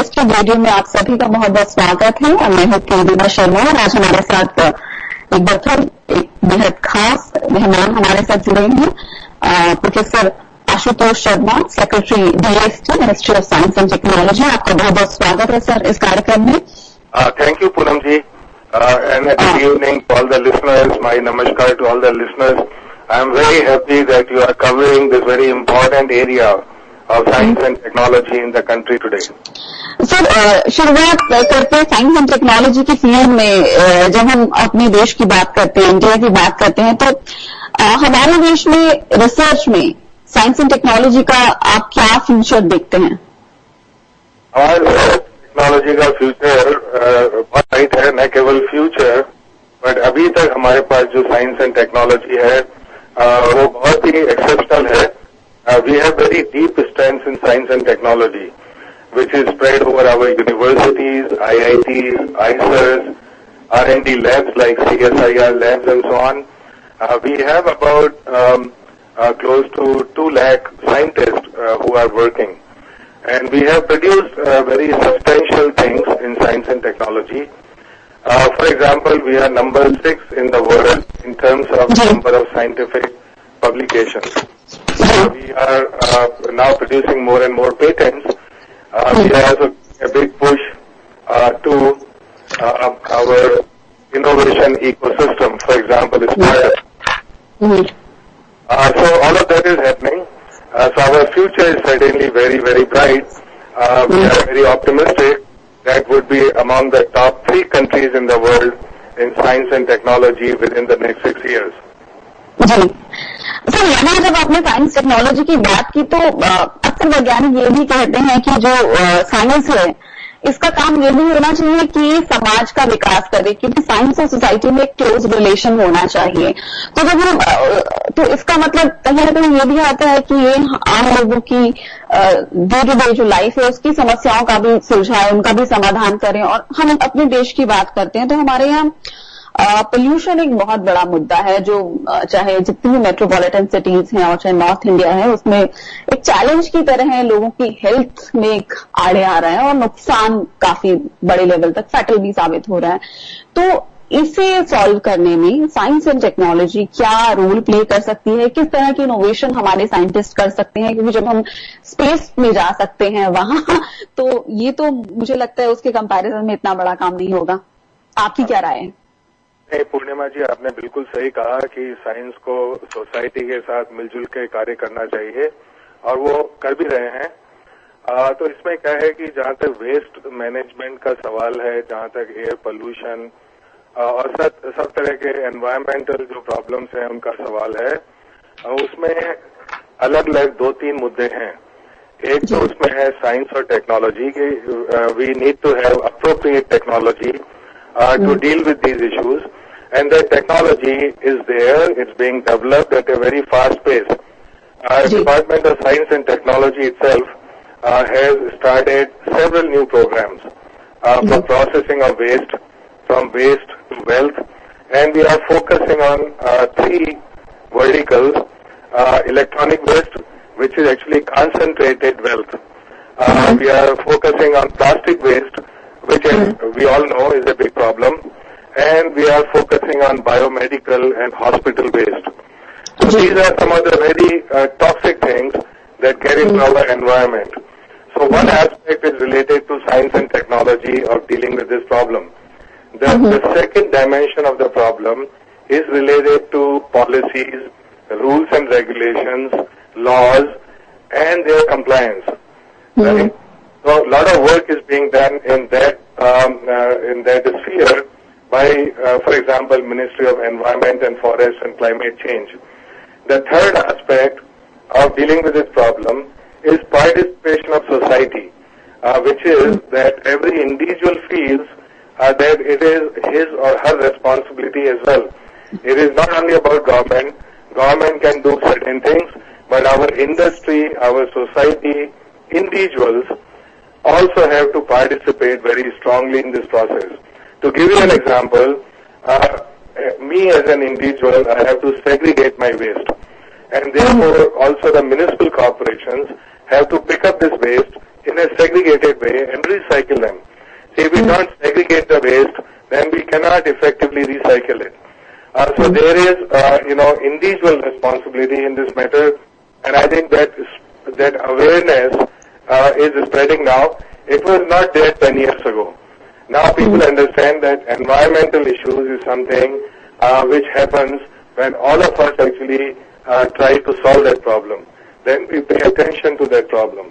History radio में आप सभी का बहुत बहुत स्वागत है। मैं हूँ केंद्रीना शर्मा और आज हमारे साथ एक बार फिर एक बेहद खास मेहमान हमारे साथ जुड़े हैं, professor Ashutosh Sharma, secretary DST, ministry of science and technology. आपका बहुत बहुत स्वागत है सर इस कार्यक्रम में। Thank you Poonam ji, and good evening to all the listeners. My namaskar to all the listeners. I am very happy that you are covering this very important area of science and technology in the country today. Sir, शुरुआत करते हैं science and technology की field में। जब हम अपने देश की बात करते हैं, इंडिया की बात करते हैं, तो हमारे देश में रिसर्च में साइंस एंड टेक्नोलॉजी का आप क्या फ्यूचर देखते हैं? हमारे टेक्नोलॉजी का फ्यूचर बहुत ब्राइट है, न केवल फ्यूचर बट अभी तक हमारे पास जो साइंस एंड टेक्नोलॉजी है वो बहुत ही एक्सेप्शनल है। We have very deep strengths in science and technology which is spread over our universities, IITs, IISERs, R&D labs like CSIR labs and so on. We have about close to 2 lakh scientists who are working. And we have produced very substantial things in science and technology. For example, we are number 6 in the world in terms of number of scientific publications. We are now producing more and more patents. We have a big push to our innovation ecosystem, for example, startup. So all of that is happening. So our future is certainly very, very bright. We are very optimistic that would be among the top 3 countries in the world in science and technology within the next 6 years. जी sir, यहाँ जब आपने science technology की बात की तो अक्सर वैज्ञानिक ये भी कहते हैं कि जो साइंस है इसका काम ये भी होना चाहिए कि समाज का विकास करे, क्योंकि साइंस और सोसाइटी में एक क्लोज रिलेशन होना चाहिए। तो जब हम तो इसका मतलब कहीं ना कहीं ये भी आता है कि ये आम लोगों की डे टू डे जो लाइफ है उसकी समस्याओं का भी सुलझाए, उनका भी समाधान करें। और हम अपने देश की बात करते हैं तो हमारे यहाँ पोल्यूशन एक बहुत बड़ा मुद्दा है, जो चाहे जितनी भी मेट्रोपॉलिटन सिटीज हैं और चाहे नॉर्थ इंडिया है उसमें एक चैलेंज की तरह है, लोगों की हेल्थ में एक आड़े आ रहा है और नुकसान काफी बड़े लेवल तक फैटल भी साबित हो रहा है। तो इसे सॉल्व करने में साइंस एंड टेक्नोलॉजी क्या रोल प्ले कर सकती है? किस तरह की इनोवेशन हमारे साइंटिस्ट कर सकते हैं? क्योंकि जब हम स्पेस में जा सकते हैं वहां तो ये तो मुझे लगता है उसके कंपैरिजन में इतना बड़ा काम नहीं होगा। आपकी क्या राय है? पूर्णिमा जी, आपने बिल्कुल सही कहा कि साइंस को सोसाइटी के साथ मिलजुल के कार्य करना चाहिए और वो कर भी रहे हैं। तो इसमें क्या है कि जहां तक वेस्ट मैनेजमेंट का सवाल है, जहां तक एयर पोल्यूशन और सब तरह के एनवायरमेंटल जो प्रॉब्लम्स हैं उनका सवाल है, उसमें अलग अलग 2-3 मुद्दे हैं। एक तो उसमें है साइंस और टेक्नोलॉजी की, we need to have appropriate technology to deal with these issues, and the technology is there, it's being developed at a very fast pace. Department of Science and Technology itself has started several new programs for processing of waste, from waste to wealth, and we are focusing on 3 verticals, electronic waste, which is actually concentrated wealth. We are focusing on plastic waste, which we all know is a big problem, and we are focusing on biomedical and hospital waste. So these are some of the very toxic things that get into our environment. So one aspect is related to science and technology of dealing with this problem. The second dimension of the problem is related to policies, rules and regulations, laws, and their compliance. Right? So a lot of work is being done in that sphere by, for example, Ministry of Environment and Forest and Climate Change. The third aspect of dealing with this problem is participation of society, which is that every individual feels that it is his or her responsibility as well. It is not only about government. Government can do certain things, but our industry, our society, individuals also have to participate very strongly in this process. To give you an example, me as an individual, I have to segregate my waste, and therefore also the municipal corporations have to pick up this waste in a segregated way and recycle cannot effectively recycle it. So there is, individual responsibility in this matter, and I think that awareness is spreading now. It was not there 10 years ago. Now people understand that environmental issues is something which happens when all of us actually try to solve that problem. Then we pay attention to that problem.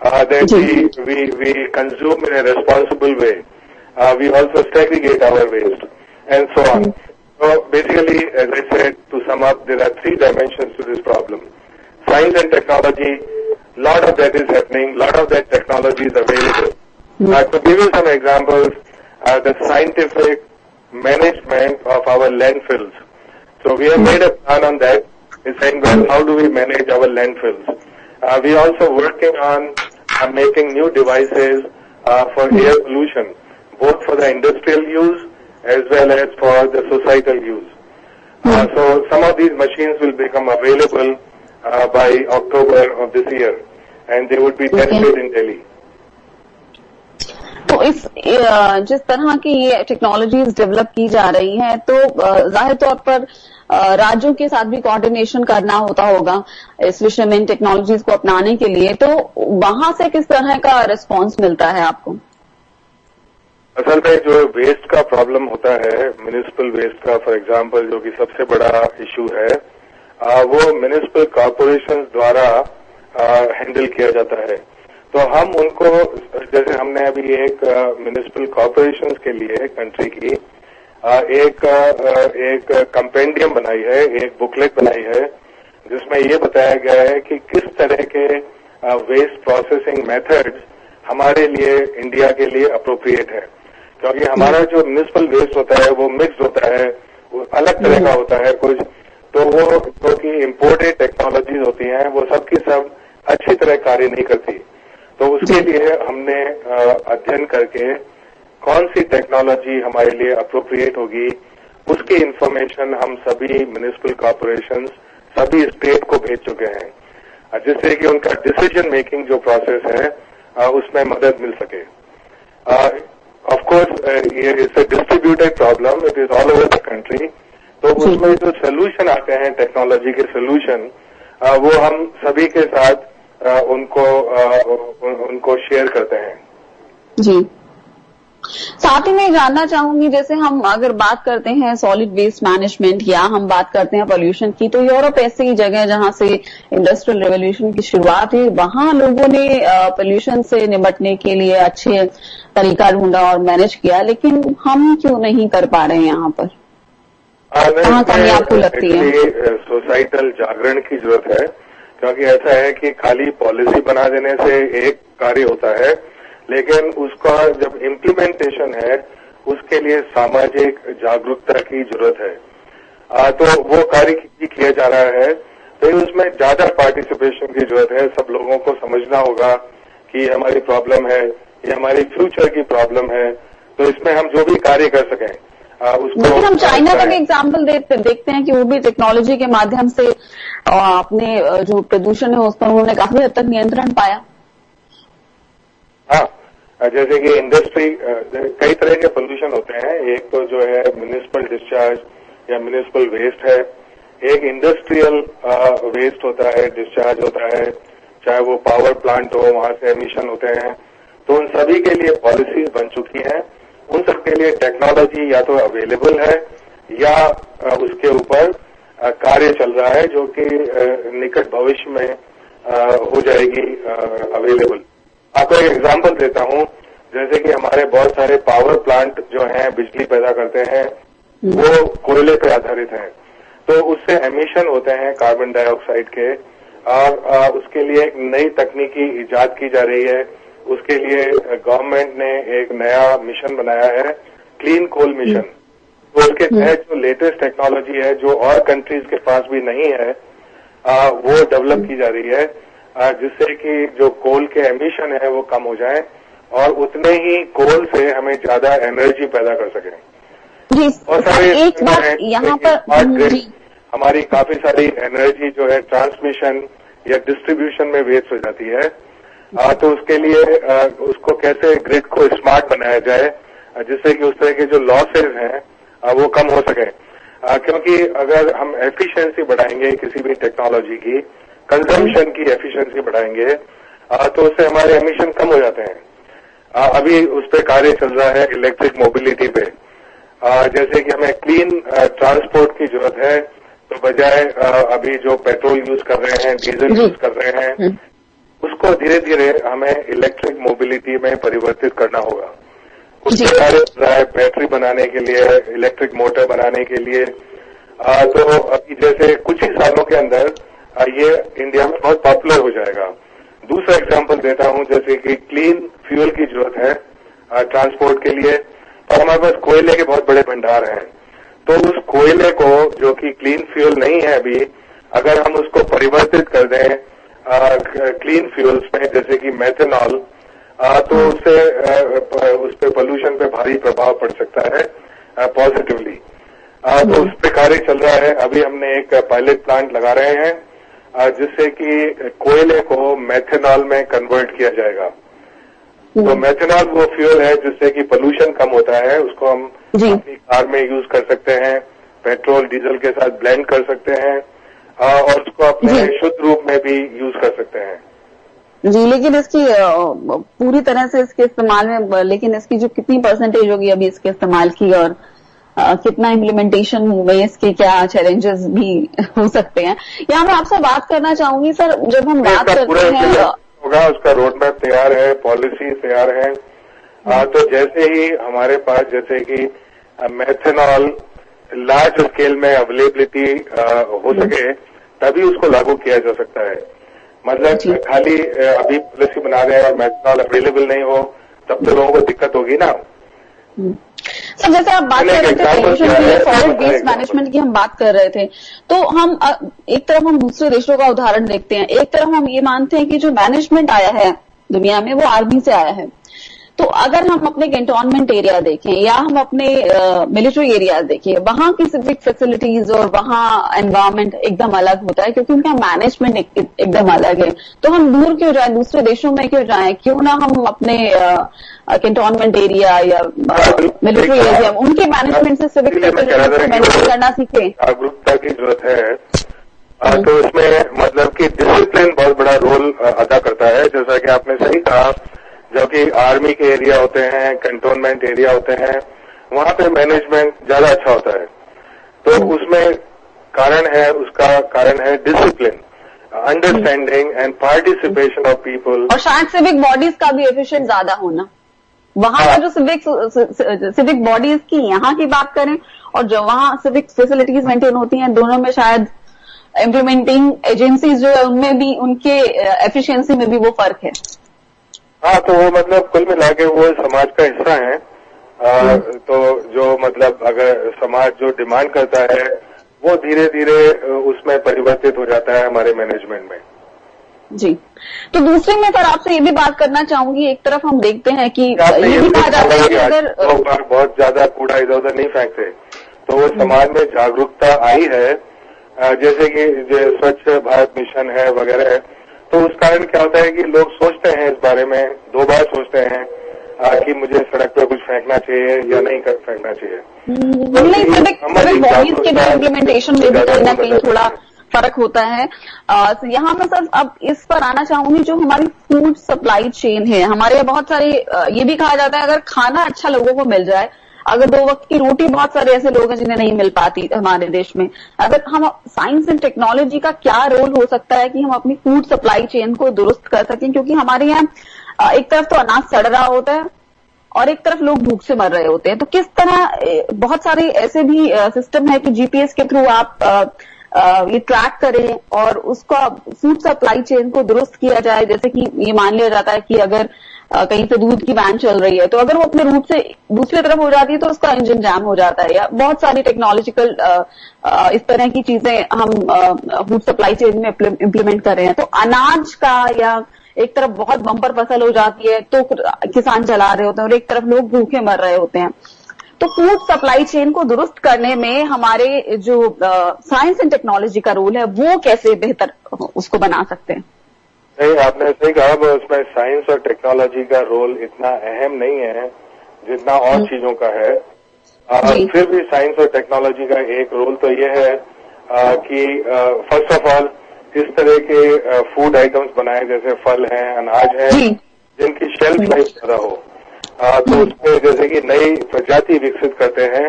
Then we consume in a responsible way. We also segregate our waste, and so on. So basically, as I said, to sum up, there are 3 dimensions to this problem. Science and technology, lot of that is happening, lot of that technology is available. To give you some examples, the scientific management of our landfills. So we have made a plan on that. It's saying, well, how do we manage our landfills? We are also working on making new devices for air pollution, both for the industrial use as well as for the societal use. So some of these machines will become available by October of this year, and they would be tested in Delhi. तो जिस तरह की ये technologies develop की जा रही हैं, तो जाहिर तौर पर राज्यों के साथ भी कोऑर्डिनेशन करना होता होगा इस विषय में, इन टेक्नोलॉजीज को अपनाने के लिए। तो वहां से किस तरह का रिस्पांस मिलता है आपको? असल में जो वेस्ट का प्रॉब्लम होता है, म्युनिसिपल वेस्ट का फॉर एग्जांपल, जो कि सबसे बड़ा इशू है, वो म्युनिसिपल कॉर्पोरेशन द्वारा हैंडल किया जाता है। तो हम उनको, जैसे हमने अभी एक म्युनिसिपल कॉर्पोरेशन के लिए कंट्री की एक कंपेंडियम बनाई है, एक बुकलेट बनाई है, जिसमें ये बताया गया है कि किस तरह के वेस्ट प्रोसेसिंग मेथड्स हमारे लिए, इंडिया के लिए अप्रोप्रिएट है। क्योंकि हमारा जो म्युनिसिपल वेस्ट होता है वो मिक्स होता है, वो अलग तरह का होता है कुछ, तो वो जो कि इम्पोर्टेड टेक्नोलॉजीज होती हैं वो सब की सब अच्छी तरह कार्य नहीं करती। तो उसके लिए हमने अध्ययन करके कौन सी टेक्नोलॉजी हमारे लिए अप्रोप्रिएट होगी, उसकी इंफॉर्मेशन हम सभी म्युनिसिपल कॉर्पोरेशन, सभी स्टेट को भेज चुके हैं, जिससे कि उनका डिसीजन मेकिंग जो प्रोसेस है उसमें मदद मिल सके। Of course it's a distributed problem, it is all over the country. तो उसमें जो सोल्यूशन आते हैं, टेक्नोलॉजी के सोल्यूशन, वो हम सभी के साथ उनको शेयर करते हैं। जी, साथ ही मैं जानना चाहूंगी, जैसे हम अगर बात करते हैं सॉलिड वेस्ट मैनेजमेंट या हम बात करते हैं पोल्यूशन की, तो यूरोप ऐसी जगह जहां से इंडस्ट्रियल रेवोल्यूशन की शुरुआत हुई, वहां लोगों ने पोल्यूशन से निपटने के लिए अच्छे तरीका ढूंढा और मैनेज किया, लेकिन हम क्यों नहीं कर पा रहे हैं यहाँ पर? कहाँ कमी आपको लगती है? सोसाइटल जागरण की जरूरत है, क्योंकि ऐसा है कि खाली पॉलिसी बना देने से एक कार्य होता है, लेकिन उसका जब इम्प्लीमेंटेशन है उसके लिए सामाजिक जागरूकता की जरूरत है। तो वो कार्य किया जा रहा है, तो उसमें ज्यादा पार्टिसिपेशन की जरूरत है। सब लोगों को समझना होगा कि हमारी प्रॉब्लम है, ये हमारी फ्यूचर की प्रॉब्लम है, तो इसमें हम जो भी कार्य कर सकें उसको। लेकिन हम चाइना का भी एग्जाम्पल देखते हैं कि वो भी टेक्नोलॉजी के माध्यम से अपने जो प्रदूषण है उस पर उन्होंने काफी हद तक नियंत्रण पाया। हाँ, जैसे कि इंडस्ट्री, कई तरह के पोल्यूशन होते हैं। एक तो जो है म्युनिसिपल डिस्चार्ज या म्युनिसिपल वेस्ट है, एक इंडस्ट्रियल वेस्ट होता है, डिस्चार्ज होता है, चाहे वो पावर प्लांट हो, वहां से एमिशन होते हैं। तो उन सभी के लिए पॉलिसीज बन चुकी हैं, उन सब के लिए टेक्नोलॉजी या तो अवेलेबल है या उसके ऊपर कार्य चल रहा है, जो कि निकट भविष्य में हो जाएगी अवेलेबल। आपको एक एग्जांपल देता हूं, जैसे कि हमारे बहुत सारे पावर प्लांट जो हैं, बिजली पैदा करते हैं, वो कोयले पर आधारित हैं, तो उससे एमिशन होते हैं कार्बन डाइऑक्साइड के, और उसके लिए एक नई तकनीकी इजाद की जा रही है। उसके लिए गवर्नमेंट ने एक नया मिशन बनाया है, क्लीन कोल मिशन। तो उसके तहत जो लेटेस्ट टेक्नोलॉजी है, जो और कंट्रीज के पास भी नहीं है, वो डेवलप की जा रही है, जिससे कि जो कोल के एमिशन है वो कम हो जाए और उतने ही कोल से हमें ज्यादा एनर्जी पैदा कर सकें। और एक बात यहाँ पर, हमारी काफी सारी एनर्जी जो है ट्रांसमिशन या डिस्ट्रीब्यूशन में वेस्ट हो जाती है। तो उसके लिए उसको कैसे ग्रिड को स्मार्ट बनाया जाए, जिससे कि उस तरह के जो लॉसेज हैं वो कम हो सके। क्योंकि अगर हम एफिशिएंसी बढ़ाएंगे किसी भी टेक्नोलॉजी की, कंजम्पशन की एफिशिएंसी बढ़ाएंगे, तो उससे हमारे एमिशन कम हो जाते हैं। अभी उस पर कार्य चल रहा है इलेक्ट्रिक मोबिलिटी पे। जैसे कि हमें क्लीन ट्रांसपोर्ट की जरूरत है, तो बजाय अभी जो पेट्रोल यूज कर रहे हैं, डीजल यूज कर रहे हैं, उसको धीरे धीरे हमें इलेक्ट्रिक मोबिलिटी में परिवर्तित करना होगा। उसके कार्य चल रहा है बैटरी बनाने के लिए, इलेक्ट्रिक मोटर बनाने के लिए। तो अभी जैसे कुछ ही सालों के अंदर ये इंडिया में बहुत पॉपुलर हो जाएगा। दूसरा एग्जांपल देता हूं, जैसे कि क्लीन फ्यूल की जरूरत है ट्रांसपोर्ट के लिए, और हमारे पास कोयले के बहुत बड़े भंडार हैं। तो उस कोयले को, जो कि क्लीन फ्यूल नहीं है अभी, अगर हम उसको परिवर्तित कर दें क्लीन फ्यूल्स में, जैसे कि मेथनॉल, तो उससे उस पर पोल्यूशन पे भारी प्रभाव पड़ सकता है पॉजिटिवली। तो उस पर कार्य चल रहा है। अभी हमने एक पायलट प्लांट लगा रहे हैं जिससे कि कोयले को मेथनॉल में कन्वर्ट किया जाएगा। तो मेथनॉल वो फ्यूल है जिससे कि पोल्यूशन कम होता है, उसको हम अपनी कार में यूज कर सकते हैं, पेट्रोल डीजल के साथ ब्लेंड कर सकते हैं, और उसको अपने शुद्ध रूप में भी यूज कर सकते हैं। जी, लेकिन इसकी पूरी तरह से इसके इस्तेमाल में, लेकिन इसकी जो कितनी परसेंटेज होगी अभी इसके इस्तेमाल की, और कितना इम्प्लीमेंटेशन में इसके क्या चैलेंजेस भी हो सकते हैं, यहाँ मैं आपसे बात करना चाहूंगी सर। जब हम बात करते हैं होगा, उसका रोड मैप तैयार है, पॉलिसी तैयार है। तो जैसे ही हमारे पास, जैसे कि मेथनॉल लार्ज स्केल में अवेलेबिलिटी हो सके, तभी उसको लागू किया जा सकता है। मतलब खाली अभी पॉलिसी बना रहे हैं और मेथनॉल अवेलेबल नहीं हो, तब तो लोगों को दिक्कत होगी ना। सर, जैसे आप बात कर रहे थे पोल्यूशन की, सॉलिड वेस्ट मैनेजमेंट की हम बात कर रहे थे, तो हम एक तरफ हम दूसरे देशों का उदाहरण देखते हैं, एक तरफ हम ये मानते हैं कि जो मैनेजमेंट आया है दुनिया में वो आर्मी से आया है। तो अगर हम अपने कैंटोनमेंट एरिया देखें या हम अपने मिलिट्री एरियाज देखें, वहां की सिविक फैसिलिटीज और वहां एनवायरमेंट एकदम अलग होता है, क्योंकि उनका मैनेजमेंट एकदम अलग है। तो हम दूर क्यों जाए, दूसरे देशों में क्यों जाएं, क्यों ना हम अपने कैंटोनमेंट एरिया या मिलिट्री एरिया उनके मैनेजमेंट से सिविक फैसिलिटीज मैनेज करना सीखें। जागरूकता की जरूरत है। तो इसमें मतलब कि डिसिप्लिन बहुत बड़ा रोल अदा करता है। जैसा कि आपने सही कहा, जो कि आर्मी के एरिया होते हैं, कैंटोनमेंट एरिया होते हैं, वहां पे मैनेजमेंट ज्यादा अच्छा होता है। तो उसमें उसका कारण है discipline, understanding and participation of people, और शायद सिविक बॉडीज का भी एफिशिएंट ज्यादा होना। वहां का जो सिविक बॉडीज की यहाँ की बात करें और जो वहां सिविक फैसिलिटीज मेंटेन होती हैं, दोनों में शायद इम्प्लीमेंटिंग एजेंसीज जो है उनमें भी, उनके एफिशिएंसी में भी वो फर्क है। हाँ, तो वो मतलब कुल मिला के वो समाज का हिस्सा है। तो जो मतलब अगर समाज जो डिमांड करता है वो धीरे धीरे उसमें परिवर्तित हो जाता है हमारे मैनेजमेंट में। जी, तो दूसरी मैं सर आपसे ये भी बात करना चाहूंगी, एक तरफ हम देखते हैं कि ये भी कहा जाता है कि अगर लोग बहुत ज्यादा कूड़ा इधर उधर नहीं फेंकते, तो वो समाज में जागरूकता आई है, जैसे कि जो स्वच्छ भारत मिशन है वगैरह है। तो उस कारण क्या होता है कि लोग सोचते हैं इस बारे में, दो बार सोचते हैं कि मुझे सड़क पर कुछ फेंकना चाहिए या नहीं फेंकना चाहिए। सिविक बॉडीज के जो इम्प्लीमेंटेशन में भी कहीं ना कहीं थोड़ा फर्क होता है। यहाँ मैं सर अब इस पर आना चाहूंगी, जो हमारी फूड सप्लाई चेन है, हमारे यहाँ बहुत सारे, ये भी कहा जाता है अगर खाना अच्छा लोगों को मिल जाए, अगर 2 वक्त की रोटी, बहुत सारे ऐसे लोग हैं जिन्हें नहीं मिल पाती हमारे देश में, अगर हम साइंस एंड टेक्नोलॉजी का क्या रोल हो सकता है कि हम अपनी फूड सप्लाई चेन को दुरुस्त कर सकें, क्योंकि हमारे यहाँ एक तरफ तो अनाज सड़ रहा होता है और एक तरफ लोग भूख से मर रहे होते हैं। तो किस तरह, बहुत सारे ऐसे भी सिस्टम है कि जीपीएस के थ्रू आप ये ट्रैक करें और उसका फूड सप्लाई चेन को दुरुस्त किया जाए। जैसे कि ये मान लिया जाता है कि अगर कहीं से दूध की वैन चल रही है, तो अगर वो अपने रूट से दूसरी तरफ हो जाती है तो उसका इंजन जैम हो जाता है, या बहुत सारी टेक्नोलॉजिकल इस तरह की चीजें हम फूड सप्लाई चेन में इम्प्लीमेंट कर रहे हैं। तो अनाज का, या एक तरफ बहुत बम्पर फसल हो जाती है तो किसान चला रहे होते हैं और एक तरफ लोग भूखे मर रहे होते हैं। तो फूड सप्लाई चेन को दुरुस्त करने में हमारे जो साइंस एंड टेक्नोलॉजी का रोल है, वो कैसे बेहतर उसको बना सकते हैं? नहीं, आपने सही कहा, उसमें साइंस और टेक्नोलॉजी का रोल इतना अहम नहीं है जितना और चीजों का है। फिर भी साइंस और टेक्नोलॉजी का एक रोल तो ये है कि फर्स्ट ऑफ ऑल इस तरह के फूड आइटम्स बनाए जैसे फल हैं, अनाज हैं, जिनकी शेल्फ लाइफ ज्यादा हो। तो उसमें जैसे कि नई प्रजाति विकसित करते हैं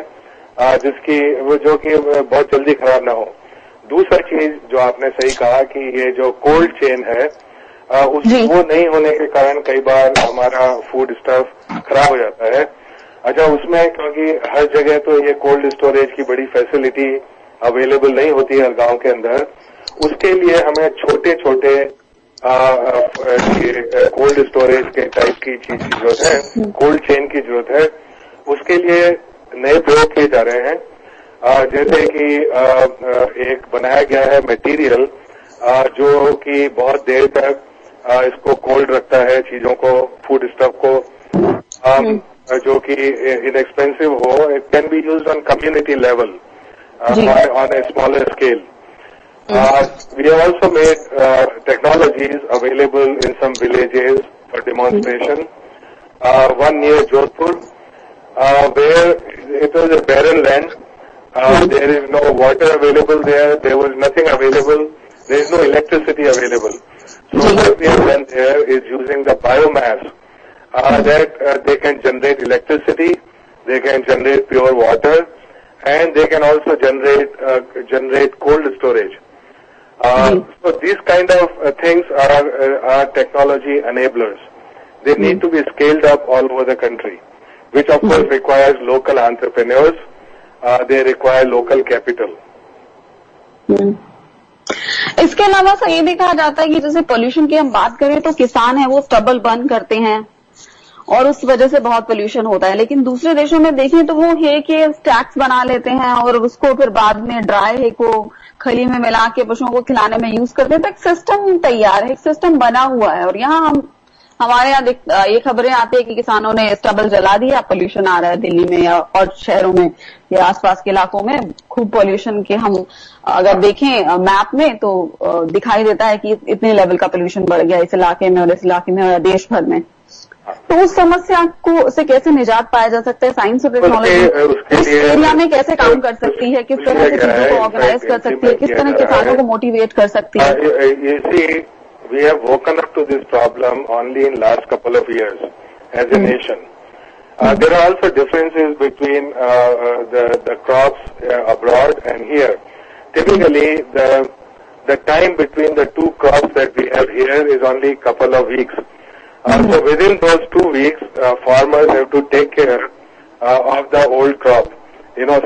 जिसकी जो कि बहुत जल्दी खराब ना हो। दूसरा चीज जो आपने सही कहा कि ये जो कोल्ड चेन है वो नहीं होने के कारण कई बार हमारा फूड स्टफ खराब हो जाता है। अच्छा, उसमें क्योंकि हर जगह तो ये कोल्ड स्टोरेज की बड़ी फैसिलिटी अवेलेबल नहीं होती है गांव के अंदर, उसके लिए हमें छोटे छोटे कोल्ड स्टोरेज के टाइप की चीज की जरूरत है, कोल्ड चेन की जरूरत है। उसके लिए नए प्रयोग किए जा रहे हैं, जैसे कि एक बनाया गया है मटेरियल जो कि बहुत देर तक इसको कोल्ड रखता है, चीजों को, फूड स्टफ को, जो कि इनएक्सपेंसिव हो। It can be used on community level on a smaller scale. We have also made technologies available in some villages for demonstration. One near Jodhpur, where it was a barren land. There is no water available there. There was nothing available. There is no electricity available. So what we have done there is using the biomass that they can generate electricity, they can generate pure water, and they can also generate cold storage. So these kind of things are technology enablers. They need to be scaled up all over the country, which of course requires local entrepreneurs. They require local capital. इसके अलावा sir ये देखा जाता है कि जैसे pollution की हम बात करें तो किसान है वो स्टबल बर्न करते हैं और उस वजह से बहुत पोल्यूशन होता है। लेकिन दूसरे देशों में देखें तो वो है कि स्टैक्स बना लेते हैं और उसको फिर बाद में ड्राई है को खली में मिला के पशुओं को खिलाने में यूज करते हैं। तो एक सिस्टम तैयार है, एक सिस्टम बना हुआ है। और यहाँ हमारे यहाँ ये खबरें आती है कि किसानों ने स्टबल जला दिया, पोल्यूशन आ रहा है दिल्ली में या और शहरों में या आसपास के इलाकों में खूब पोल्यूशन के हम अगर देखें मैप में तो दिखाई देता है कि इतने लेवल का पोल्यूशन बढ़ गया इस इलाके में और इस इलाके में और देश भर में। तो उस समस्या को से कैसे निजात पाया जा सकता है? साइंस और टेक्नोलॉजी उस एरिया में कैसे काम कर सकती है, किस तरह से चीजों को ऑर्गेनाइज कर सकती है, किस तरह किसानों को मोटिवेट कर सकती है? We have woken up to this problem only in last couple of years as a nation. There are also differences between the crops abroad and here. Typically, the time between the two crops that we have here is only couple of weeks. So within those 2 weeks, farmers have to take care of the old crop,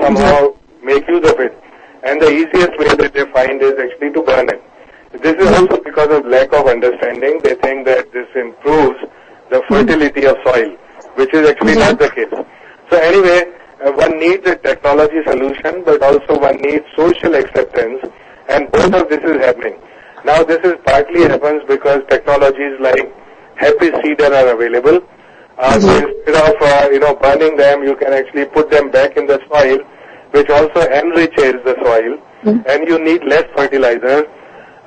somehow make use of it. And the easiest way that they find is actually to burn it. This is also because of lack of understanding. They think that this improves the fertility of soil, which is actually not the case. So anyway, one needs a technology solution, but also one needs social acceptance, and both of this is happening. Now this is partly happens because technologies like Happy Seeder are available. So instead of burning them, you can actually put them back in the soil, which also enriches the soil, and you need less fertilizer.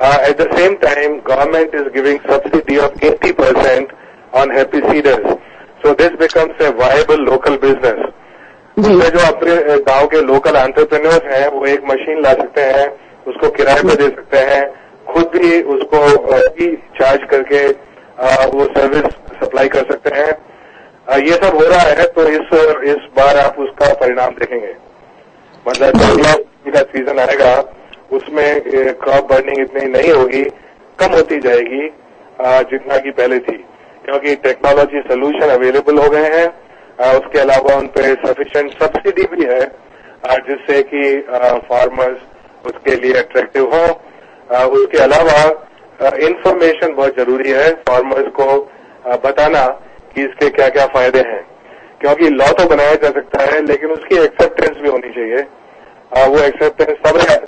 At the same time, government is giving subsidy of 80% on Happy Seeders. So this becomes a viable local business. उसमें जो अपने गांव के local entrepreneurs हैं वो एक machine ला सकते हैं, उसको किराए पे दे सकते हैं, खुद भी उसको चार्ज करके वो सर्विस सप्लाई कर सकते हैं। ये सब हो रहा है। तो इस बार आप उसका परिणाम देखेंगे। मतलब का सीजन आएगा उसमें क्रॉप बर्निंग इतनी नहीं होगी, कम होती जाएगी जितना की पहले थी, क्योंकि टेक्नोलॉजी सोल्यूशन अवेलेबल हो गए हैं। उसके अलावा उन पे सफिशिएंट सब्सिडी भी है जिससे कि फार्मर्स उसके लिए अट्रैक्टिव हो। उसके अलावा इंफॉर्मेशन बहुत जरूरी है, फार्मर्स को बताना कि इसके क्या क्या फायदे हैं, क्योंकि लॉ तो बनाया जा सकता है लेकिन उसकी एक्सेप्टेंस भी होनी चाहिए। वो एक्सेप्टेंस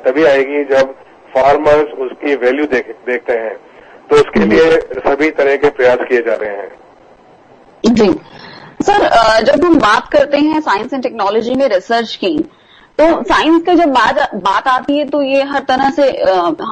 तभी आएगी जब फार्मर्स उसकी वैल्यू देखते हैं। तो उसके लिए सभी तरह के प्रयास किए जा रहे हैं। जी सर, जब हम बात करते हैं साइंस एंड टेक्नोलॉजी में रिसर्च की, तो साइंस का जब बात आती है तो ये हर तरह से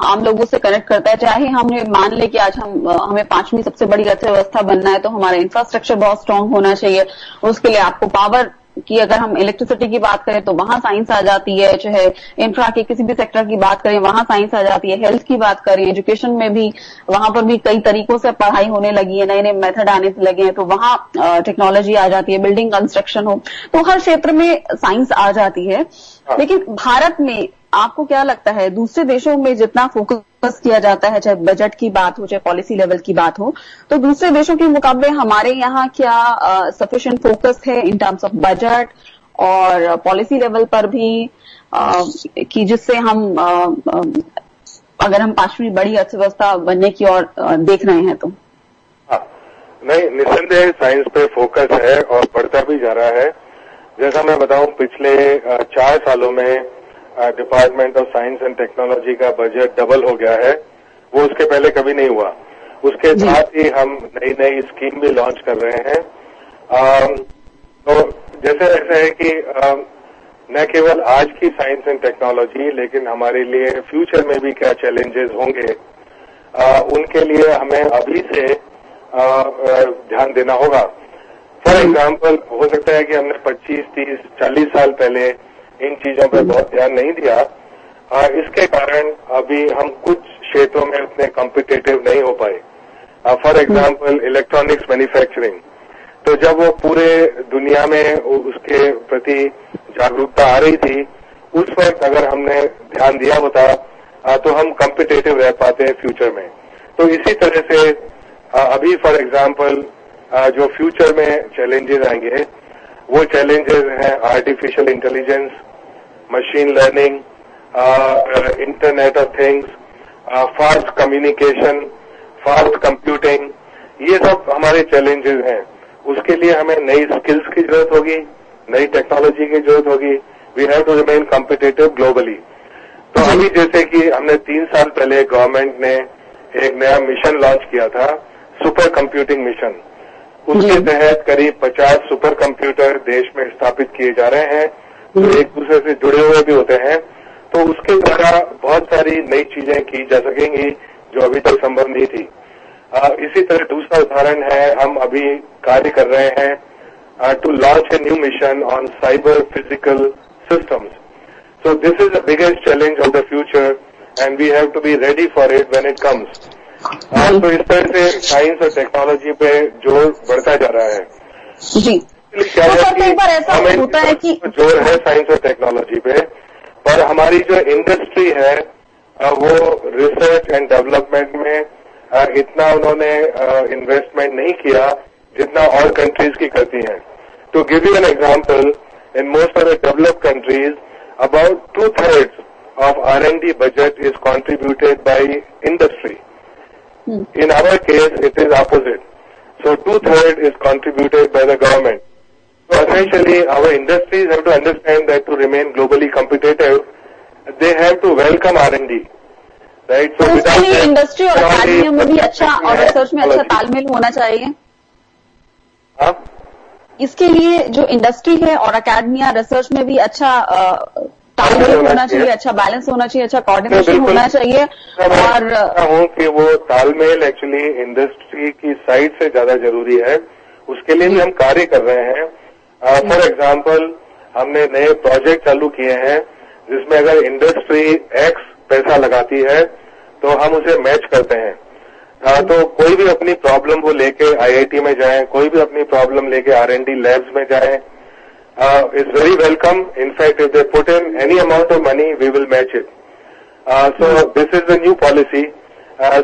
हम लोगों से कनेक्ट करता है। चाहे हमने मान ले कि आज हमें 5वीं सबसे बड़ी अर्थव्यवस्था बनना है तो हमारा इंफ्रास्ट्रक्चर बहुत स्ट्रांग होना चाहिए, उसके लिए आपको पावर कि अगर हम इलेक्ट्रिसिटी की बात करें तो वहां साइंस आ जाती है, चाहे इंफ्रा के किसी भी सेक्टर की बात करें वहां साइंस आ जाती है, हेल्थ की बात करें, एजुकेशन में भी वहां पर भी कई तरीकों से पढ़ाई होने लगी है, नए नए मेथड आने लगे हैं, तो वहां टेक्नोलॉजी आ जाती है, बिल्डिंग कंस्ट्रक्शन हो, तो हर क्षेत्र में साइंस आ जाती है। लेकिन भारत में आपको क्या लगता है, दूसरे देशों में जितना फोकस किया जाता है, चाहे बजट की बात हो, चाहे पॉलिसी लेवल की बात हो, तो दूसरे देशों के मुकाबले हमारे यहाँ क्या सफिशिएंट फोकस है इन टर्म्स ऑफ बजट और पॉलिसी लेवल पर भी, कि जिससे हम अगर हम 5वीं बड़ी अर्थव्यवस्था बनने की ओर देख रहे हैं तो? नहीं, निस्संदेह साइंस पे फोकस है और बढ़ता भी जा रहा है। जैसा मैं बताऊं, पिछले 4 सालों में department of science and technology का बजट डबल हो गया है, वो उसके पहले कभी नहीं हुआ। उसके साथ ही हम नई नई स्कीम भी लॉन्च कर रहे हैं। तो जैसे ऐसा है कि न केवल आज की साइंस एंड टेक्नोलॉजी, लेकिन हमारे लिए फ्यूचर में भी क्या चैलेंजेस होंगे, उनके लिए हमें अभी से ध्यान देना होगा। फॉर एग्जाम्पल, हो सकता है कि हमने 25, 30, 40 साल पहले इन चीजों पर बहुत ध्यान नहीं दिया। इसके कारण अभी हम कुछ क्षेत्रों में उतने कॉम्पिटिटिव नहीं हो पाए। फॉर एग्जाम्पल, इलेक्ट्रॉनिक्स मैन्युफैक्चरिंग, तो जब वो पूरे दुनिया में उसके प्रति जागरूकता आ रही थी, उस वक्त अगर हमने ध्यान दिया होता तो हम कॉम्पिटिटिव रह पाते हैं फ्यूचर में। तो इसी तरह से अभी फॉर एग्जाम्पल जो फ्यूचर में चैलेंजेस आएंगे, वो चैलेंजेस हैं artificial intelligence, machine learning, internet of things, fast communication, fast computing, ये सब हमारे चैलेंजेस हैं। उसके लिए हमें नई स्किल्स की जरूरत होगी, नई टेक्नोलॉजी की जरूरत होगी। We have to remain competitive globally. तो अभी जैसे कि हमने 3 साल पहले गवर्नमेंट ने एक नया मिशन लॉन्च किया था, सुपर कंप्यूटिंग मिशन। उसके तहत करीब 50 सुपर कंप्यूटर देश में स्थापित किए जा रहे हैं, जो एक दूसरे से जुड़े हुए भी होते हैं। तो उसके द्वारा बहुत सारी नई चीजें की जा सकेंगी जो अभी तक संभव नहीं थी। इसी तरह दूसरा उदाहरण है, हम अभी कार्य कर रहे हैं to launch a new mission on cyber physical systems. So this is the biggest challenge of the future and we have to be ready for it when it comes. तो इस तरह से साइंस और टेक्नोलॉजी पे जोर बढ़ता जा रहा है। जी, क्या तो है एक बार ऐसा होता है कि जोर है साइंस और टेक्नोलॉजी पे, पर हमारी जो इंडस्ट्री है वो रिसर्च एंड डेवलपमेंट में इतना उन्होंने इन्वेस्टमेंट नहीं किया जितना और कंट्रीज की करती हैं। To give you an example, in most of the developed countries about 2/3 of R&D budget is contributed by industry. In our case, it is opposite. So 2/3 is contributed by the government. So essentially, our industries have to understand that to remain globally competitive, they have to welcome R&D. Right? So इसके लिए industry और academia में भी अच्छा और research में अच्छा तालमेल होना चाहिए। हाँ? इसके लिए जो इंडस्ट्री है और अकादमिया रिसर्च में भी अच्छा तालमेल होना चाहिए, अच्छा बैलेंस होना चाहिए, अच्छा कोऑर्डिनेशन होना चाहिए। और हूँ कि वो तालमेल एक्चुअली इंडस्ट्री की साइड से ज्यादा जरूरी है, उसके लिए भी हम कार्य कर रहे हैं। फॉर एग्जाम्पल, हमने नए प्रोजेक्ट चालू किए हैं जिसमें अगर इंडस्ट्री एक्स पैसा लगाती है तो हम उसे मैच करते हैं। तो कोई भी अपनी प्रॉब्लम वो लेके IIT में जाए, कोई भी अपनी प्रॉब्लम लेके R&D लैब्स में जाए, is very welcome. In fact, if they put in any amount of money, we will match it. So this is the new policy.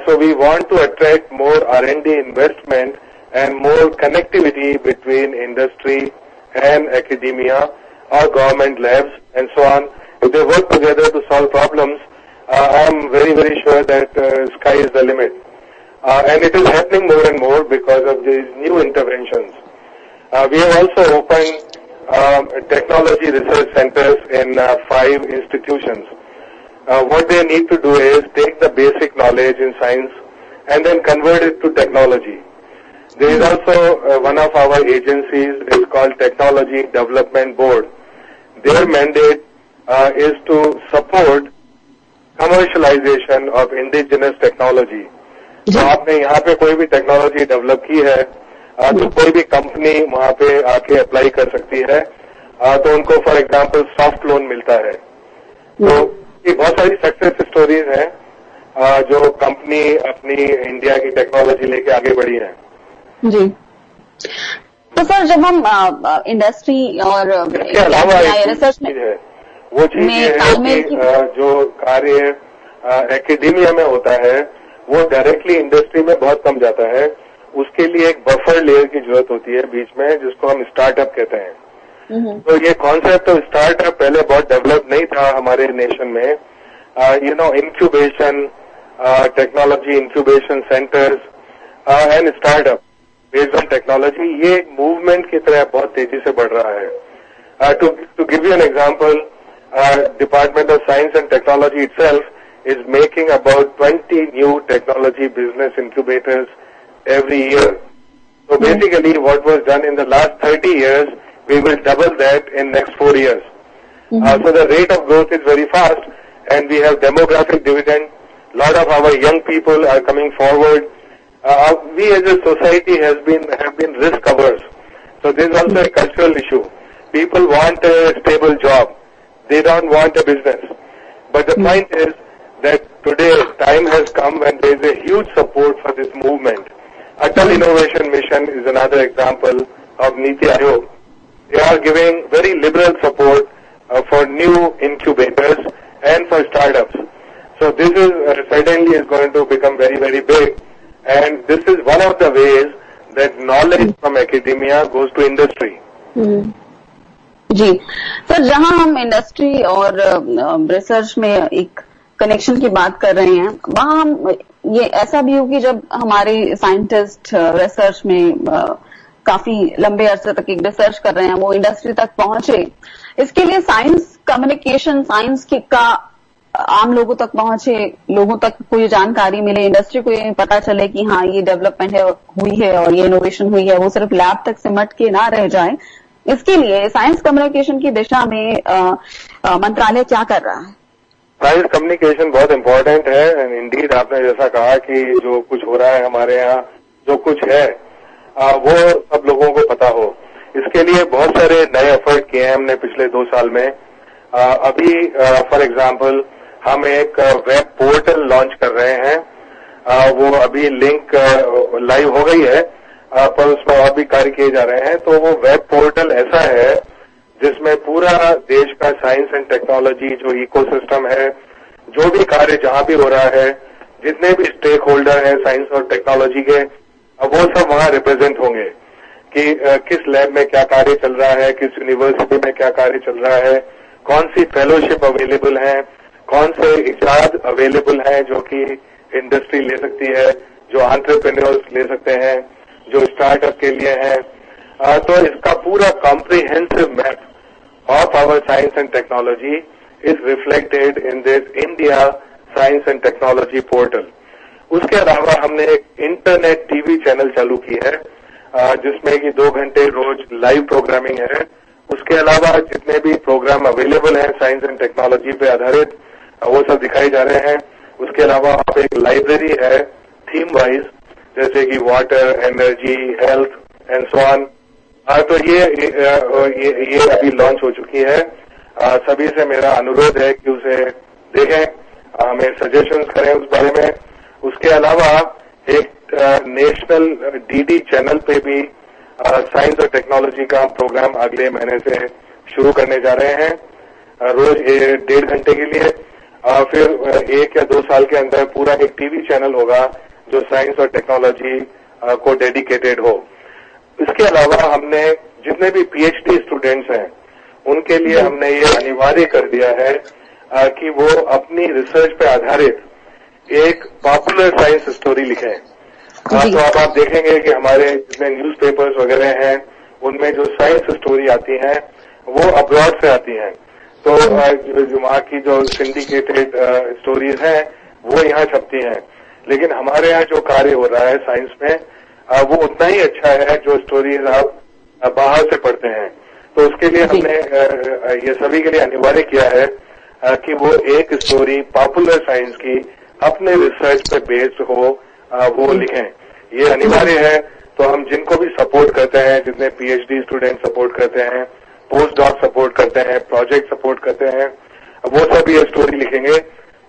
So we want to attract more R&D investment and more connectivity between industry and academia or government labs and so on. If they work together to solve problems, I am very, very sure that sky is the limit. And it is happening more and more because of these new interventions. We have also opened technology research centers in 5 institutions. What they need to do is take the basic knowledge in science and then convert it to technology. There is also one of our agencies is called Technology Development Board. Their mandate is to support commercialization of indigenous technology. तो आपने यहाँ पे कोई भी technology develop की है तो कोई भी कंपनी वहाँ पे आके अप्लाई कर सकती है तो उनको फॉर एग्जांपल सॉफ्ट लोन मिलता है। तो ये बहुत सारी सक्सेस स्टोरीज हैं जो कंपनी अपनी इंडिया की टेक्नोलॉजी लेके आगे बढ़ी है। जी, तो सर जब हम इंडस्ट्री और इसके अलावा रिसर्च में है, वो चीज ये है कि जो कार्य एकेडेमिया में होता है वो डायरेक्टली इंडस्ट्री में बहुत कम जाता है। उसके लिए एक बफर लेयर की जरूरत होती है बीच में, जिसको हम स्टार्टअप कहते हैं। तो ये कॉन्सेप्ट ऑफ स्टार्टअप पहले बहुत डेवलप नहीं था हमारे नेशन में। Incubation, technology incubation centres and startup based on technology, ये एक मूवमेंट की तरह बहुत तेजी से बढ़ रहा है। To give you an example, Department of Science and Technology itself is making about 20 new technology business incubators every year. So basically what was done in the last 30 years, we will double that in next 4 years. So the rate of growth is very fast and we have demographic dividend. Lot of our young people are coming forward. We as a society have been risk averse. So this is also a cultural issue. People want a stable job. They don't want a business. But the point is that today time has come when there is a huge support for this movement. Atal Innovation Mission is another example of Niti Aayog. They are giving very liberal support for new incubators and for startups. So this is certainly is going to become very, very big. And this is one of the ways that knowledge from academia goes to industry. जी sir, जहां हम industry और research में एक connection की बात कर रहे हैं, वहां हम ये ऐसा भी हो कि जब हमारे साइंटिस्ट रिसर्च में काफी लंबे अरसे तक एक रिसर्च कर रहे हैं, वो इंडस्ट्री तक पहुंचे, इसके लिए साइंस कम्युनिकेशन, साइंस का आम लोगों तक पहुंचे, लोगों तक कोई जानकारी मिले, इंडस्ट्री को ये पता चले कि हाँ ये डेवलपमेंट हुई है और ये इनोवेशन हुई है, वो सिर्फ लैब तक सिमट के ना रह जाए, इसके लिए साइंस कम्युनिकेशन की दिशा में मंत्रालय क्या कर रहा है? साइंस कम्युनिकेशन बहुत इम्पोर्टेंट है एंड इंडीड आपने जैसा कहा कि जो कुछ हो रहा है हमारे यहाँ, जो कुछ है वो सब लोगों को पता हो, इसके लिए बहुत सारे नए एफर्ट किए हैं हमने पिछले 2 साल में। अभी फॉर एग्जांपल हम एक वेब पोर्टल लॉन्च कर रहे हैं। वो अभी लिंक लाइव हो गई है, पर उसमें और भी कार्य किए जा रहे हैं। तो वो वेब पोर्टल ऐसा है जिसमें पूरा देश का साइंस एंड टेक्नोलॉजी जो इकोसिस्टम है, जो भी कार्य जहां भी हो रहा है, जितने भी स्टेक होल्डर हैं साइंस और टेक्नोलॉजी के, वो सब वहां रिप्रेजेंट होंगे कि किस लैब में क्या कार्य चल रहा है, किस यूनिवर्सिटी में क्या कार्य चल रहा है, कौन सी फेलोशिप अवेलेबल है, कौन से इजाद अवेलेबल हैं जो कि इंडस्ट्री ले सकती है, जो एंटरप्रेन्योर्स ले सकते हैं, जो स्टार्टअप के लिए है। तो इसका पूरा comprehensive map of our science and technology is reflected in this India science and technology portal. उसके अलावा हमने एक इंटरनेट टीवी चैनल चालू की है जिसमें कि 2 घंटे रोज लाइव प्रोग्रामिंग है। उसके अलावा जितने भी प्रोग्राम अवेलेबल हैं साइंस एंड टेक्नोलॉजी पे आधारित, वो सब दिखाए जा रहे हैं। उसके अलावा वहां पे एक लाइब्रेरी है थीम वाइज, जैसे कि water, energy, health and so on. तो ये अभी लॉन्च हो चुकी है। सभी से मेरा अनुरोध है कि उसे देखें, हमें सजेशंस करें उस बारे में। उसके अलावा एक नेशनल डीडी चैनल पे भी साइंस और टेक्नोलॉजी का प्रोग्राम अगले महीने से शुरू करने जा रहे हैं, रोज 1.5 घंटे के लिए। फिर 1 या 2 साल के अंदर पूरा एक टीवी चैनल होगा जो साइंस और टेक्नोलॉजी को डेडिकेटेड हो। इसके अलावा हमने जितने भी पीएचडी स्टूडेंट्स हैं उनके लिए हमने ये अनिवार्य कर दिया है कि वो अपनी रिसर्च पे आधारित एक पॉपुलर साइंस स्टोरी लिखें। तो अब आप देखेंगे कि हमारे जितने न्यूज़पेपर्स वगैरह हैं उनमें जो साइंस स्टोरी आती हैं वो अब्रॉड से आती हैं। तो जो वहाँ की जो सिंडिकेटेड स्टोरीज हैं वो यहाँ छपती हैं, लेकिन हमारे यहाँ जो कार्य हो रहा है साइंस में वो उतना ही अच्छा है जो स्टोरीज आप बाहर से पढ़ते हैं। तो उसके लिए हमने ये सभी के लिए अनिवार्य किया है कि वो एक स्टोरी पॉपुलर साइंस की अपने रिसर्च पे बेस्ड हो, वो लिखें। ये अनिवार्य है। तो हम जिनको भी सपोर्ट करते हैं, जितने पीएचडी स्टूडेंट सपोर्ट करते हैं, पोस्ट डॉक सपोर्ट करते हैं, प्रोजेक्ट सपोर्ट करते हैं, वो सब ये स्टोरी लिखेंगे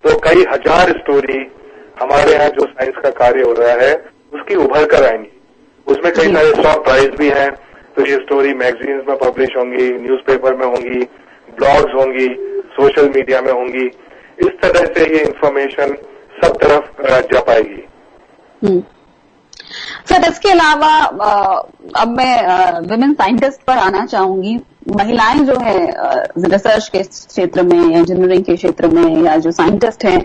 तो कई हजार स्टोरी हमारे यहाँ जो साइंस का कार्य हो रहा है उसकी उभर कर आएंगी। उसमें कई सारे शॉर्ट प्राइज भी हैं, तो ये स्टोरी मैगजीन्स में पब्लिश होंगी, न्यूज़पेपर में होंगी, ब्लॉग्स होंगी, सोशल मीडिया में होंगी। इस तरह से ये इंफॉर्मेशन सब तरफ जा पाएगी। सर, इसके अलावा अब मैं विमेन साइंटिस्ट पर आना चाहूंगी। महिलाएं जो है रिसर्च के क्षेत्र में या इंजीनियरिंग के क्षेत्र में या जो साइंटिस्ट हैं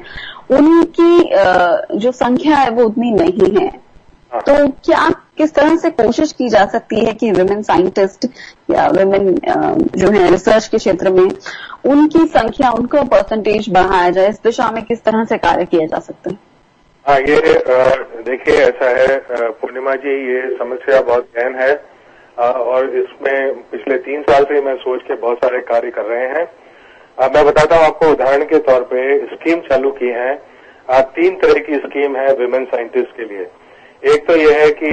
उनकी जो संख्या है वो उतनी नहीं है। तो क्या किस तरह से कोशिश की जा सकती है कि विमेन साइंटिस्ट या विमेन जो है रिसर्च के क्षेत्र में उनकी संख्या, उनका परसेंटेज बढ़ाया जाए? इस दिशा में किस तरह से कार्य किया जा सकता है? हाँ, ये देखिए ऐसा है पूर्णिमा जी, ये समस्या बहुत गहन है और इसमें पिछले 3 साल से मैं सोच के बहुत सारे कार्य कर रहे हैं। मैं बताता हूँ आपको, उदाहरण के तौर पे स्कीम चालू की है। 3 तरह की स्कीम है विमेन साइंटिस्ट के लिए। एक तो ये है कि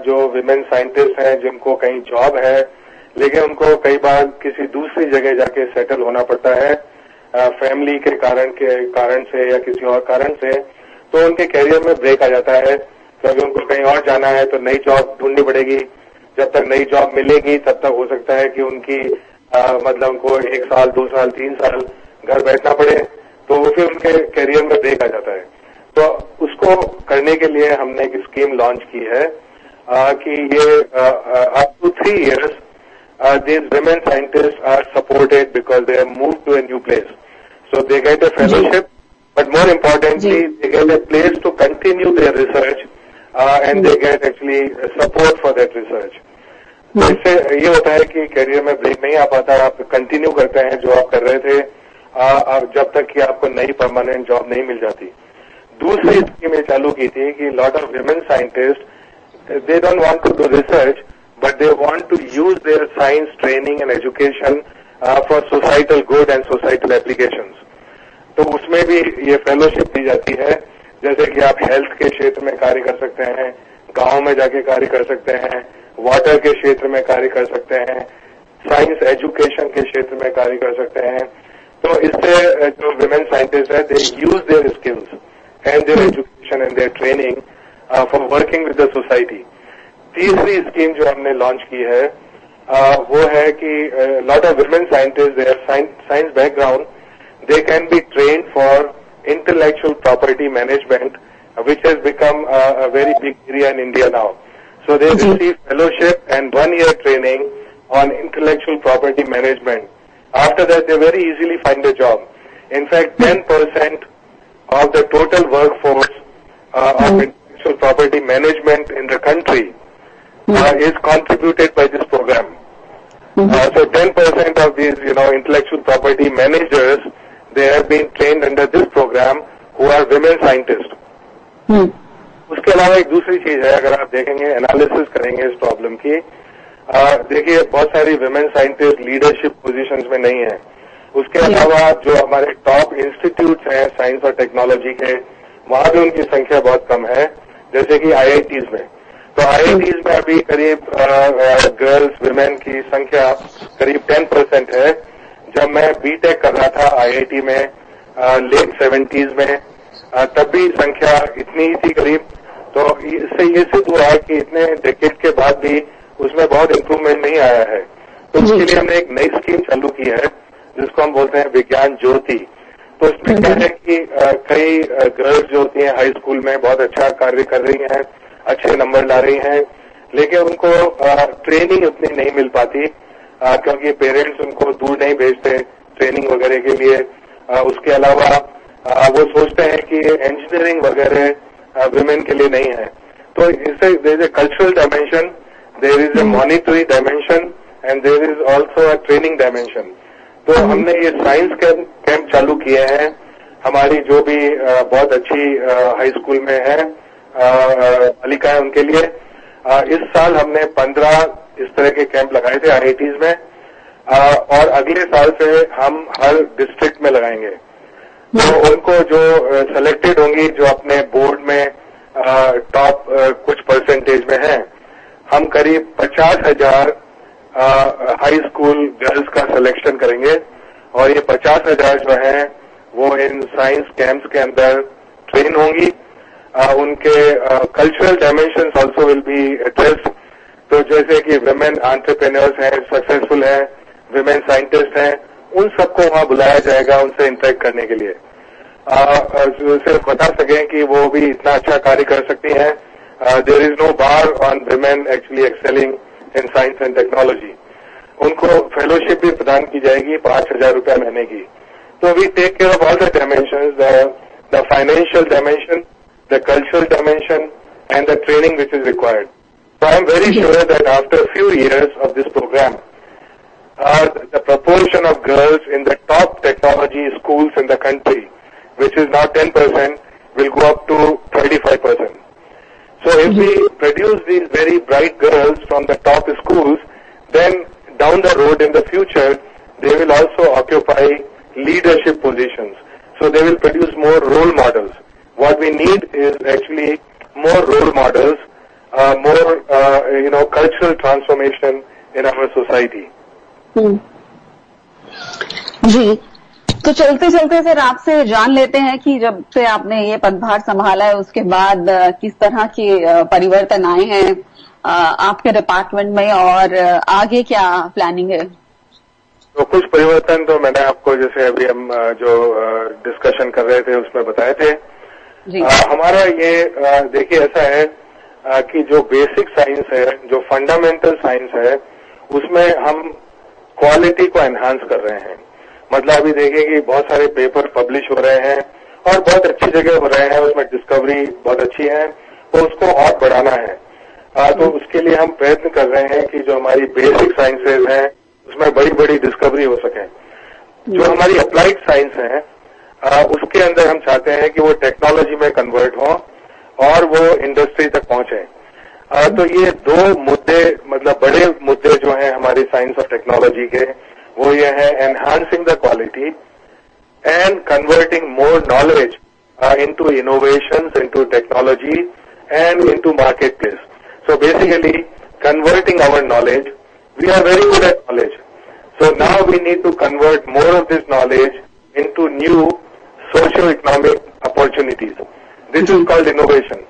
जो विमेन साइंटिस्ट हैं जिनको कहीं जॉब है लेकिन उनको कई बार किसी दूसरी जगह जाके सेटल होना पड़ता है फैमिली के कारण से या किसी और कारण से, तो उनके कैरियर में ब्रेक आ जाता है क्योंकि उनको कहीं और जाना है तो नई जॉब ढूंढनी पड़ेगी। जब तक नई जॉब मिलेगी तब तक हो सकता है कि उनकी मतलब उनको 1 साल, 2 साल, 3 साल घर बैठना पड़े, तो फिर उनके कैरियर में ब्रेक आ जाता है। तो उसको करने के लिए हमने एक स्कीम लॉन्च की है कि ये up to 3 years these women scientists are supported because they have moved to a new place. So they get a fellowship, but more importantly, they get a place to continue their research and they get actually support for that research. तो इससे ये होता है कि career में break नहीं आ पाता, आप कंटिन्यू करते हैं जो आप कर रहे थे जब तक कि आपको नई परमानेंट जॉब नहीं मिल जाती। दूसरी स्कीम ये चालू की थी कि lot of women scientist they don't want to do research but they want to use their science training and education for societal good and societal applications. तो उसमें भी ये फेलोशिप दी जाती है, जैसे कि आप हेल्थ के क्षेत्र में कार्य कर सकते हैं, गांव में जाके कार्य कर सकते हैं, वाटर के क्षेत्र में कार्य कर सकते हैं, साइंस एजुकेशन के क्षेत्र में कार्य कर सकते हैं। तो इससे जो विमेन साइंटिस्ट है they use their skills and their education and their training for working with the society. तीसरी स्कीम जो हमने लॉन्च की है वो है कि lot of women scientists, their science background, they can be trained for intellectual property management, which has become a very big area in India now. So they receive fellowship and 1-year training on intellectual property management. After that, they very easily find a job. In fact, 10% of the total workforce of intellectual property management in the country is contributed by this program. So 10% of these, intellectual property managers, they have been trained under this program who are women scientists. उसके अलावा एक दूसरी चीज है, अगर आप देखेंगे analysis करेंगे इस प्रॉब्लम की, देखिए बहुत सारी विमेन साइंटिस्ट लीडरशिप पोजीशंस में नहीं है। उसके अलावा जो हमारे टॉप इंस्टीट्यूट्स हैं साइंस और टेक्नोलॉजी के, वहां भी उनकी संख्या बहुत कम है, जैसे कि आईआईटीज में। तो आईआईटीज में अभी करीब गर्ल्स विमेन की संख्या करीब 10% है। जब मैं बीटेक कर रहा था आईआईटी में लेट 70s में, तब भी संख्या इतनी ही थी करीब। तो इससे ये सिद्ध हुआ है कि इतने डेकेड के बाद भी उसमें बहुत इम्प्रूवमेंट नहीं आया है। तो उसके लिए हमने एक नई स्कीम चालू की है जिसको हम बोलते हैं विज्ञान ज्योति। तो इसमें क्या है कि कई गर्ल्स जो होती हैं हाई स्कूल में बहुत अच्छा कार्य कर रही हैं, अच्छे नंबर ला रही हैं, लेकिन उनको ट्रेनिंग उतनी नहीं मिल पाती क्योंकि पेरेंट्स उनको दूर नहीं भेजते ट्रेनिंग वगैरह के लिए। उसके अलावा वो सोचते हैं कि इंजीनियरिंग वगैरह विमेन के लिए नहीं है। तो इससे there is a cultural dimension, there is a monetary dimension and there is also a training dimension. तो हमने ये साइंस कैंप चालू किए हैं हमारी जो भी बहुत अच्छी हाई स्कूल में है बालिकाएं उनके लिए। इस साल हमने 15 इस तरह के कैंप लगाए थे आईआईटीज में और अगले साल से हम हर डिस्ट्रिक्ट में लगाएंगे। तो उनको जो सेलेक्टेड होंगी, जो अपने बोर्ड में टॉप कुछ परसेंटेज में हैं, हम करीब 50,000 हाई स्कूल गर्ल्स का सिलेक्शन करेंगे और ये 50,000 जो है वो इन साइंस कैंप्स के अंदर ट्रेन होंगी। उनके cultural dimensions also will be addressed. तो जैसे कि विमेन एंटरप्रेन्योर्स हैं, सक्सेसफुल हैं, विमेन साइंटिस्ट हैं, उन सबको वहां बुलाया जाएगा उनसे इंटरेक्ट करने के लिए, सिर्फ बता सकें कि वो भी इतना अच्छा कार्य कर सकती हैं। There is no bar on women actually excelling in science and technology. उनको फेलोशिप भी प्रदान की जाएगी 5,000 रुपया महीने की। तो we take care of all the dimensions, the financial dimension, the cultural dimension and the training which is required. So I am very sure that after a few years of this program, the proportion of girls in the top technology schools in the country, which is now 10%, will go up to 35%. So if we produce these very bright girls from the top schools, then down the road in the future, they will also occupy leadership positions. So they will produce more role models. What we need is actually more role models, more cultural transformation in our society. जी, तो चलते चलते sir आपसे जान लेते हैं कि जब से आपने ये पदभार संभाला है उसके बाद किस तरह के परिवर्तन आए हैं आपके डिपार्टमेंट में और आगे क्या प्लानिंग है? तो कुछ परिवर्तन तो मैंने आपको जैसे अभी हम जो डिस्कशन कर रहे थे उसमें बताए थे। हमारा ये देखिए ऐसा है कि जो बेसिक साइंस है, जो फंडामेंटल साइंस है, उसमें हम क्वालिटी को एनहांस कर रहे हैं। मतलब अभी देखिए कि बहुत सारे पेपर पब्लिश हो रहे हैं और बहुत अच्छी जगह हो रहे हैं, उसमें डिस्कवरी बहुत अच्छी है, तो उसको और बढ़ाना है। तो उसके लिए हम प्रयत्न कर रहे हैं कि जो हमारी बेसिक साइंसेज हैं उसमें बड़ी बड़ी डिस्कवरी हो सके। जो हमारी अप्लाइड साइंस है उसके अंदर हम चाहते हैं कि वो टेक्नोलॉजी में कन्वर्ट हो और वो इंडस्ट्री तक पहुंचे। तो ये दो मुद्दे, मतलब बड़े मुद्दे जो हैं हमारी साइंस और टेक्नोलॉजी के, वो ये है enhancing the quality and converting more knowledge into innovations, into technology and into market place. So basically converting our knowledge, we are very good at knowledge, so now we need to convert more of this knowledge into new socio-economic opportunities. This is called innovation.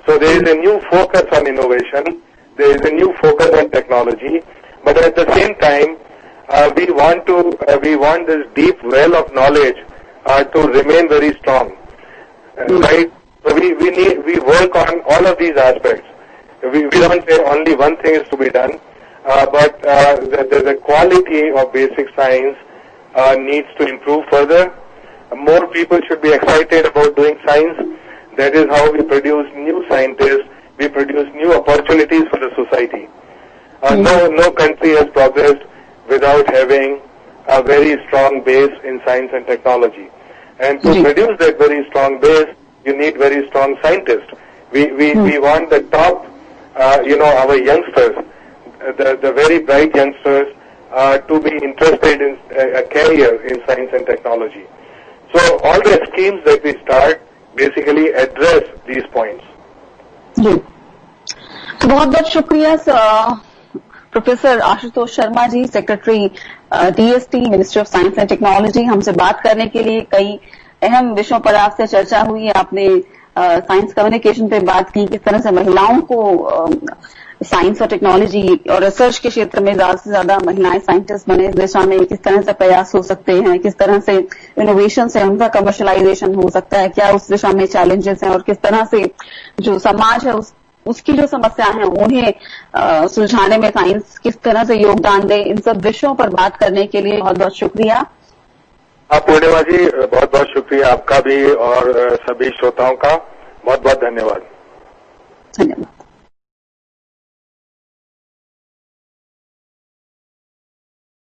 So there is a new focus on innovation, there is a new focus on technology, but at the same time, we want this deep well of knowledge to remain very strong, right? So we work on all of these aspects. We don't say only one thing is to be done, but the quality of basic science needs to improve further. More people should be excited about doing science. That is how we produce new scientists, we produce new opportunities for the society. No country has progressed without having a very strong base in science and technology. And to produce that very strong base, you need very strong scientists. We want the top, our youngsters, the very bright youngsters, to be interested in a career in science and technology. So all the schemes that we start basically address these points. जी, बहुत बहुत शुक्रिया professor Ashutosh Sharma ji, secretary DST, ministry of science and technology, हमसे बात करने के लिए। कई अहम विषयों पर आपसे चर्चा हुई। आपने साइंस कम्युनिकेशन पे बात की, किस तरह से महिलाओं को साइंस और टेक्नोलॉजी और रिसर्च के क्षेत्र में ज्यादा से ज्यादा महिलाएं साइंटिस्ट बने, इस दिशा में किस तरह से प्रयास हो सकते हैं, किस तरह से इनोवेशन से उनका कमर्शलाइजेशन हो सकता है, क्या उस दिशा में चैलेंजेस हैं और किस तरह से जो समाज है उसकी जो समस्या है उन्हें सुलझाने में साइंस किस तरह से योगदान दे, इन सब विषयों पर बात करने के लिए बहुत बहुत शुक्रिया। पूर्णिमा जी, बहुत बहुत शुक्रिया आपका भी और सभी श्रोताओं का बहुत बहुत धन्यवाद। धन्यवाद।